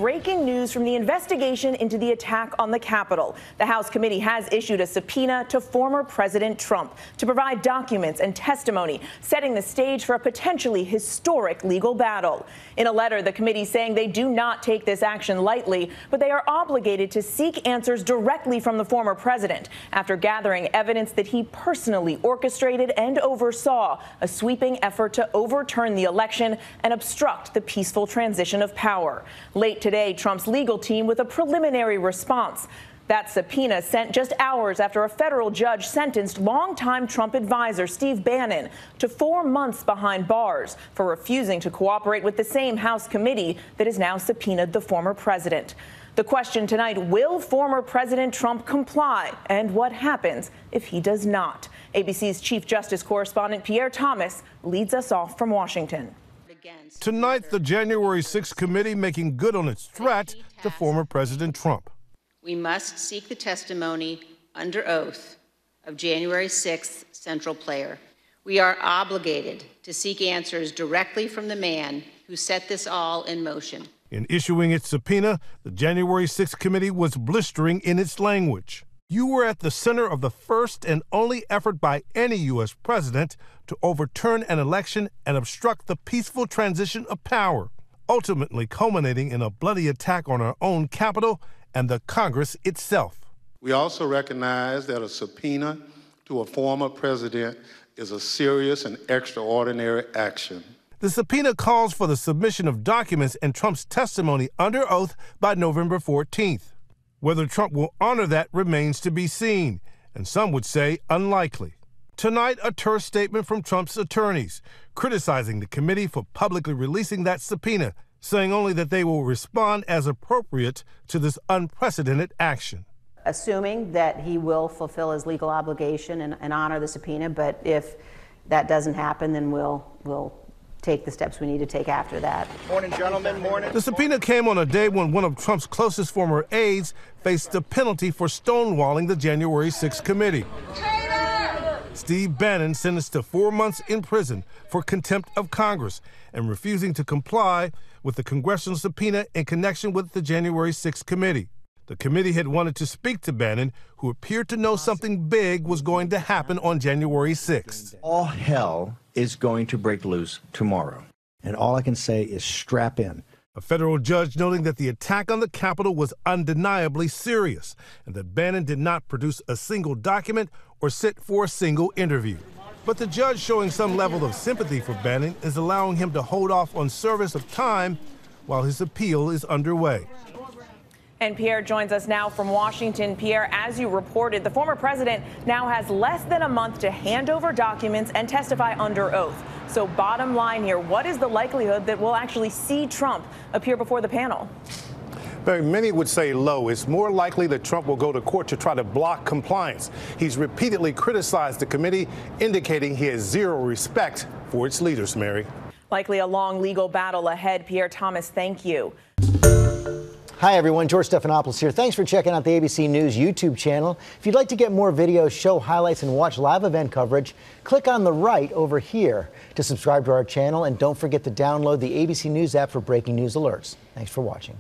breaking news from the investigation into the attack on the Capitol. The House committee has issued a subpoena to former President Trump to provide documents and testimony, setting the stage for a potentially historic legal battle. In a letter, the committee saying they do not take this action lightly, but they are obligated to seek answers directly from the former president after gathering evidence that he personally orchestrated and oversaw a sweeping effort to overturn the election and obstruct the peaceful transition of power. Late today, Trump's legal team with a preliminary response. That subpoena sent just hours after a federal judge sentenced longtime Trump advisor Steve Bannon to 4 months behind bars for refusing to cooperate with the same House committee that has now subpoenaed the former president. The question tonight, will former President Trump comply? And what happens if he does not? ABC's Chief Justice correspondent Pierre Thomas leads us off from Washington. Tonight, the January 6th committee making good on its threat to former President Trump. We must seek the testimony under oath of January 6th central player. We are obligated to seek answers directly from the man who set this all in motion. In issuing its subpoena, the January 6th committee was blistering in its language. You were at the center of the first and only effort by any U.S. president to overturn an election and obstruct the peaceful transition of power, ultimately culminating in a bloody attack on our own Capitol and the Congress itself. We also recognize that a subpoena to a former president is a serious and extraordinary action. The subpoena calls for the submission of documents and Trump's testimony under oath by November 14th. Whether Trump will honor that remains to be seen, and some would say unlikely. Tonight, a terse statement from Trump's attorneys, criticizing the committee for publicly releasing that subpoena, saying only that they will respond as appropriate to this unprecedented action. Assuming that he will fulfill his legal obligation and honor the subpoena, but if that doesn't happen, then we'll take the steps we need to take after that. Morning, gentlemen. Morning. The subpoena came on a day when one of Trump's closest former aides faced the penalty for stonewalling the January 6th committee. Steve Bannon sentenced to 4 months in prison for contempt of Congress and refusing to comply with the congressional subpoena in connection with the January 6th committee. The committee had wanted to speak to Bannon, who appeared to know something big was going to happen on January 6th. All hell is going to break loose tomorrow, and all I can say is strap in. A federal judge noting that the attack on the Capitol was undeniably serious and that Bannon did not produce a single document or sit for a single interview. But the judge, showing some level of sympathy for Bannon, is allowing him to hold off on service of time while his appeal is underway. And Pierre joins us now from Washington. Pierre, as you reported, the former president now has less than a month to hand over documents and testify under oath. So bottom line here, what is the likelihood that we'll actually see Trump appear before the panel? Very many would say low. It's more likely that Trump will go to court to try to block compliance. He's repeatedly criticized the committee, indicating he has zero respect for its leaders, Mary. Likely a long legal battle ahead. Pierre Thomas, thank you. Hi, everyone. George Stephanopoulos here. Thanks for checking out the ABC News YouTube channel. If you'd like to get more videos, show highlights, and watch live event coverage, click on the right over here to subscribe to our channel. And don't forget to download the ABC News app for breaking news alerts. Thanks for watching.